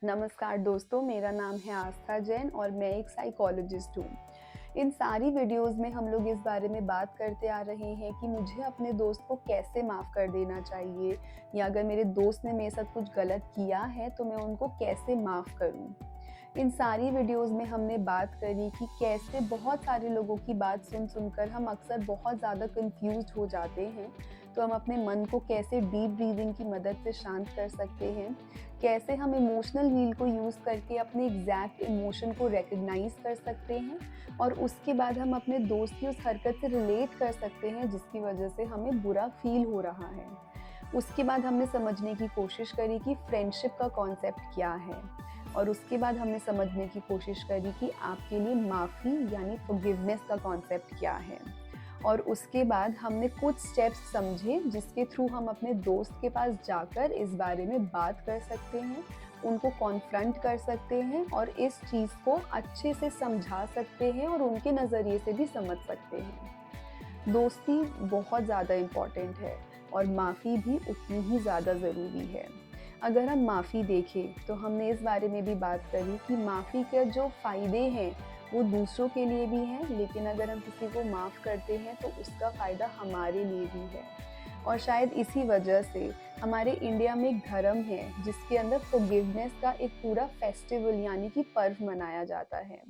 नमस्कार दोस्तों, मेरा नाम है आस्था जैन और मैं एक साइकोलॉजिस्ट हूँ। इन सारी वीडियोस में हम लोग इस बारे में बात करते आ रहे हैं कि मुझे अपने दोस्त को कैसे माफ़ कर देना चाहिए या अगर मेरे दोस्त ने मेरे साथ कुछ गलत किया है तो मैं उनको कैसे माफ़ करूँ। इन सारी वीडियोस में हमने बात करी कि कैसे बहुत सारे लोगों की बात सुनकर हम अक्सर बहुत ज़्यादा कंफ्यूज्ड हो जाते हैं। तो हम अपने मन को कैसे डीप ब्रीदिंग की मदद से शांत कर सकते हैं, कैसे हम इमोशनल व्हील को यूज़ करके अपने एग्जैक्ट इमोशन को रिकग्नाइज कर सकते हैं और उसके बाद हम अपने दोस्त की उस हरकत से रिलेट कर सकते हैं जिसकी वजह से हमें बुरा फील हो रहा है। उसके बाद हमने समझने की कोशिश करी कि फ्रेंडशिप का कॉन्सेप्ट क्या है और उसके बाद हमने समझने की कोशिश करी कि आपके लिए माफ़ी यानी फॉरगिवनेस का कॉन्सेप्ट क्या है। और उसके बाद हमने कुछ स्टेप्स समझे जिसके थ्रू हम अपने दोस्त के पास जाकर इस बारे में बात कर सकते हैं, उनको कॉन्फ्रंट कर सकते हैं और इस चीज़ को अच्छे से समझा सकते हैं और उनके नज़रिए से भी समझ सकते हैं। दोस्ती बहुत ज़्यादा इम्पॉर्टेंट है और माफ़ी भी उतनी ही ज़्यादा ज़रूरी है। अगर हम माफ़ी देखें तो हमने इस बारे में भी बात करी कि माफ़ी के जो फ़ायदे हैं वो दूसरों के लिए भी हैं, लेकिन अगर हम किसी को माफ़ करते हैं तो उसका फ़ायदा हमारे लिए भी है। और शायद इसी वजह से हमारे इंडिया में एक धर्म है जिसके अंदर फॉरगिवनेस का एक पूरा फेस्टिवल यानी कि पर्व मनाया जाता है।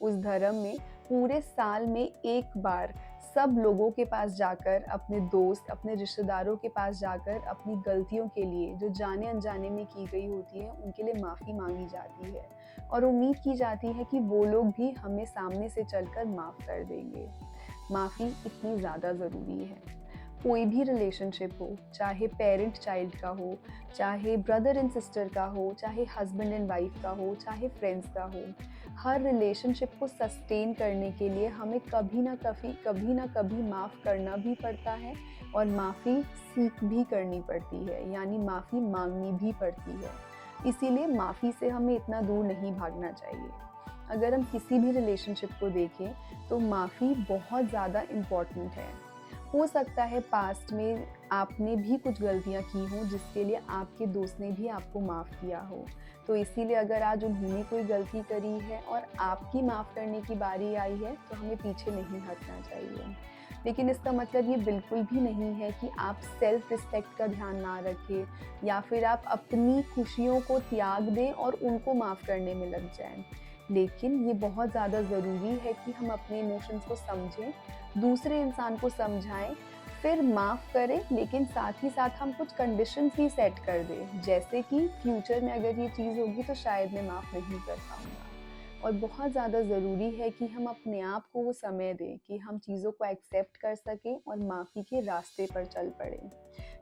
उस धर्म में पूरे साल में एक बार सब लोगों के पास जाकर, अपने दोस्त, अपने रिश्तेदारों के पास जाकर अपनी गलतियों के लिए जो जाने अनजाने में की गई होती है उनके लिए माफ़ी मांगी जाती है और उम्मीद की जाती है कि वो लोग भी हमें सामने से चलकर माफ़ कर देंगे। माफ़ी इतनी ज़्यादा ज़रूरी है। कोई भी रिलेशनशिप हो, चाहे पेरेंट चाइल्ड का हो, चाहे ब्रदर एंड सिस्टर का हो, चाहे हस्बैंड एंड वाइफ का हो, चाहे फ्रेंड्स का हो, हर रिलेशनशिप को सस्टेन करने के लिए हमें कभी ना कभी माफ़ करना भी पड़ता है और माफ़ी सीख भी करनी पड़ती है, यानी माफ़ी मांगनी भी पड़ती है। इसीलिए माफ़ी से हमें इतना दूर नहीं भागना चाहिए। अगर हम किसी भी रिलेशनशिप को देखें तो माफ़ी बहुत ज़्यादा इम्पॉर्टेंट है। हो सकता है पास्ट में आपने भी कुछ गलतियाँ की हों जिसके लिए आपके दोस्त ने भी आपको माफ़ किया हो। तो इसीलिए अगर आज उन्होंने कोई गलती करी है और आपकी माफ़ करने की बारी आई है तो हमें पीछे नहीं हटना चाहिए। लेकिन इसका मतलब ये बिल्कुल भी नहीं है कि आप सेल्फ रिस्पेक्ट का ध्यान ना रखें या फिर आप अपनी खुशियों को त्याग दें और उनको माफ़ करने में लग जाएँ। लेकिन ये बहुत ज़्यादा ज़रूरी है कि हम अपने इमोशंस को समझें, दूसरे इंसान को समझाएँ, फिर माफ़ करें, लेकिन साथ ही साथ हम कुछ कंडीशंस भी सेट कर दें, जैसे कि फ्यूचर में अगर ये चीज़ होगी तो शायद मैं माफ़ नहीं कर पाऊँगा। और बहुत ज़्यादा ज़रूरी है कि हम अपने आप को वो समय दें कि हम चीज़ों को एक्सेप्ट कर सकें और माफ़ी के रास्ते पर चल पड़ें।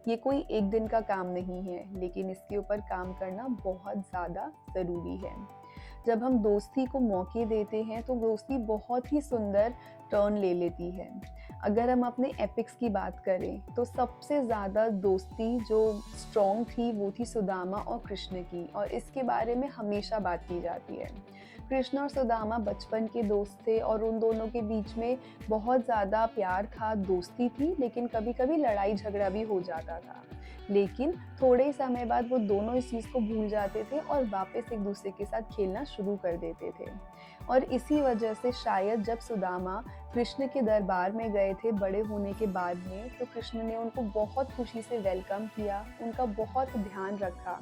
ये कोई एक दिन का काम नहीं है, लेकिन इसके ऊपर काम करना बहुत ज़्यादा ज़रूरी है। जब हम दोस्ती को मौके देते हैं तो दोस्ती बहुत ही सुंदर टर्न ले लेती है। अगर हम अपने एपिक्स की बात करें तो सबसे ज़्यादा दोस्ती जो स्ट्रॉन्ग थी वो थी सुदामा और कृष्ण की और इसके बारे में हमेशा बात की जाती है। कृष्ण और सुदामा बचपन के दोस्त थे और उन दोनों के बीच में बहुत ज़्यादा प्यार था, दोस्ती थी, लेकिन कभी-कभी लड़ाई झगड़ा भी हो जाता था। लेकिन थोड़े ही समय बाद वो दोनों इस चीज़ को भूल जाते थे और वापस एक दूसरे के साथ खेलना शुरू कर देते थे। और इसी वजह से शायद जब सुदामा कृष्ण के दरबार में गए थे बड़े होने के बाद में, तो कृष्ण ने उनको बहुत खुशी से वेलकम किया, उनका बहुत ध्यान रखा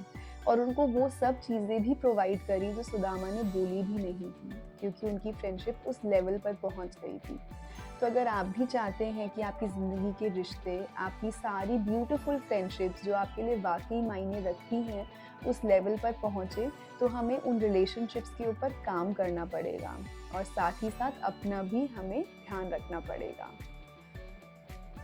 और उनको वो सब चीज़ें भी प्रोवाइड करी जो सुदामा ने बोली भी नहीं थी, क्योंकि उनकी फ्रेंडशिप उस लेवल पर पहुंच गई थी। तो अगर आप भी चाहते हैं कि आपकी ज़िंदगी के रिश्ते, आपकी सारी ब्यूटीफुल फ्रेंडशिप्स जो आपके लिए वाक़ई मायने रखती हैं, उस लेवल पर पहुँचे, तो हमें उन रिलेशनशिप्स के ऊपर काम करना पड़ेगा और साथ ही साथ अपना भी हमें ध्यान रखना पड़ेगा।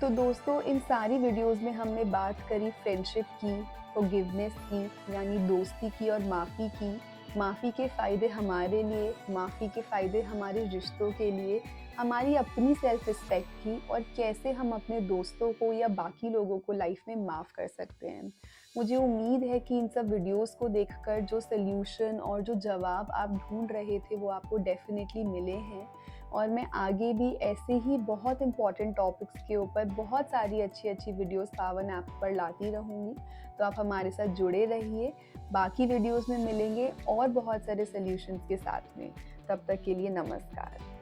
तो दोस्तों, इन सारी वीडियोस में हमने बात करी फ्रेंडशिप की, फॉरगिवनेस की यानी दोस्ती की और माफ़ी की। माफ़ी के फ़ायदे हमारे लिए, माफ़ी के फ़ायदे हमारे रिश्तों के लिए, हमारी अपनी सेल्फ रिस्पेक्ट की और कैसे हम अपने दोस्तों को या बाकी लोगों को लाइफ में माफ़ कर सकते हैं। मुझे उम्मीद है कि इन सब वीडियोस को देखकर जो सल्यूशन और जो जवाब आप ढूँढ रहे थे वो आपको डेफ़िनेटली मिले हैं और मैं आगे भी ऐसे ही बहुत इम्पोर्टेंट टॉपिक्स के ऊपर बहुत सारी अच्छी-अच्छी वीडियोस पावन ऐप पर लाती रहूँगी। तो आप हमारे साथ जुड़े रहिए। बाकी वीडियोज़ में मिलेंगे और बहुत सारे सॉल्यूशंस के साथ में। तब तक के लिए नमस्कार।